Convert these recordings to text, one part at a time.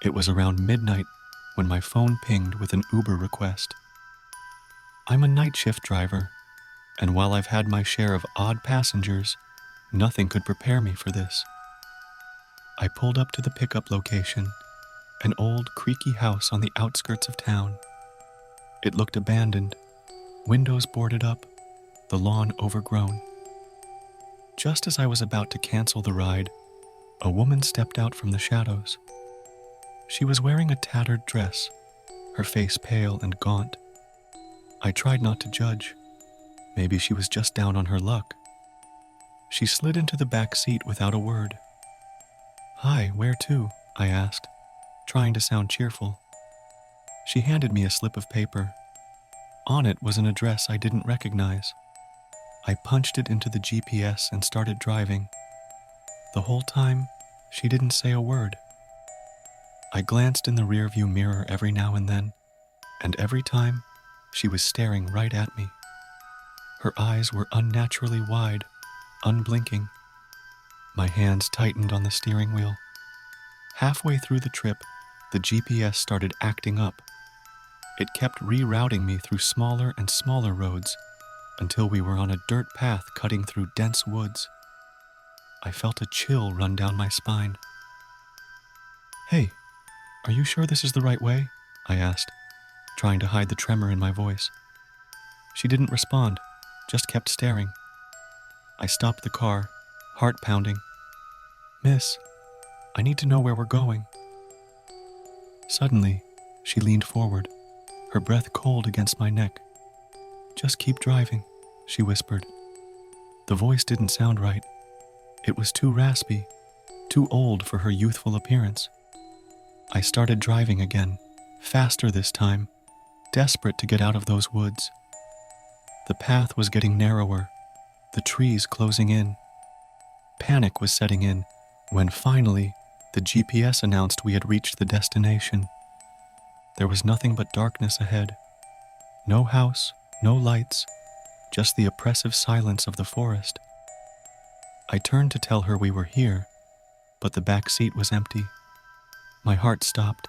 It was around midnight when my phone pinged with an Uber request. I'm a night shift driver, and while I've had my share of odd passengers, nothing could prepare me for this. I pulled up to the pickup location, an old, creaky house on the outskirts of town. It looked abandoned, windows boarded up, the lawn overgrown. Just as I was about to cancel the ride, a woman stepped out from the shadows. She was wearing a tattered dress, her face pale and gaunt. I tried not to judge. Maybe she was just down on her luck. She slid into the back seat without a word. "Hi, where to?" I asked, trying to sound cheerful. She handed me a slip of paper. On it was an address I didn't recognize. I punched it into the GPS and started driving. The whole time, she didn't say a word. I glanced in the rearview mirror every now and then, and every time, she was staring right at me. Her eyes were unnaturally wide, unblinking. My hands tightened on the steering wheel. Halfway through the trip, the GPS started acting up. It kept rerouting me through smaller and smaller roads until we were on a dirt path cutting through dense woods. I felt a chill run down my spine. "Hey, are you sure this is the right way?" I asked, trying to hide the tremor in my voice. She didn't respond, just kept staring. I stopped the car, heart pounding. "Miss, I need to know where we're going." Suddenly, she leaned forward, her breath cold against my neck. "Just keep driving," she whispered. The voice didn't sound right. It was too raspy, too old for her youthful appearance. I started driving again, faster this time, desperate to get out of those woods. The path was getting narrower, the trees closing in. Panic was setting in when finally the GPS announced we had reached the destination. There was nothing but darkness ahead. No house, no lights, just the oppressive silence of the forest. I turned to tell her we were here, but the back seat was empty. My heart stopped.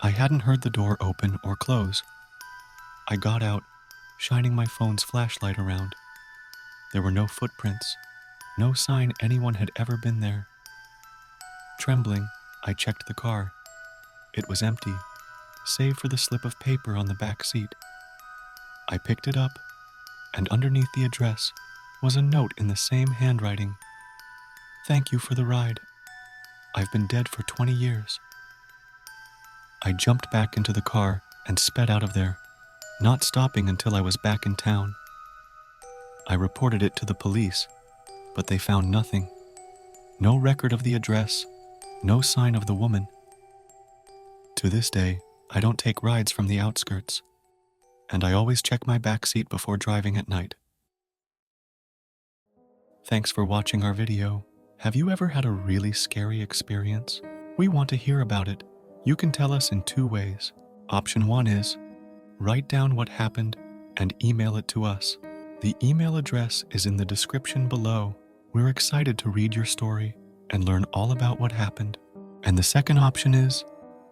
I hadn't heard the door open or close. I got out, shining my phone's flashlight around. There were no footprints, no sign anyone had ever been there. Trembling, I checked the car. It was empty, save for the slip of paper on the back seat. I picked it up, and underneath the address was a note in the same handwriting. "Thank you for the ride. I've been dead for 20 years." I jumped back into the car and sped out of there, not stopping until I was back in town. I reported it to the police, but they found nothing. No record of the address, no sign of the woman. To this day, I don't take rides from the outskirts, and I always check my back seat before driving at night. Thanks for watching our video. Have you ever had a really scary experience? We want to hear about it. You can tell us in 2 ways. Option 1 is, write down what happened and email it to us. The email address is in the description below. We're excited to read your story and learn all about what happened. And the second option is,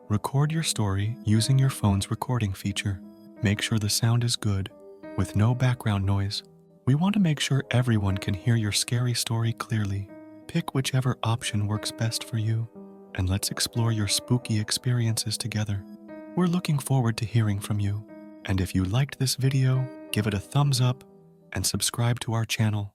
record your story using your phone's recording feature. Make sure the sound is good, with no background noise. We want to make sure everyone can hear your scary story clearly. Pick whichever option works best for you, and let's explore your spooky experiences together. We're looking forward to hearing from you. And if you liked this video, give it a thumbs up and subscribe to our channel.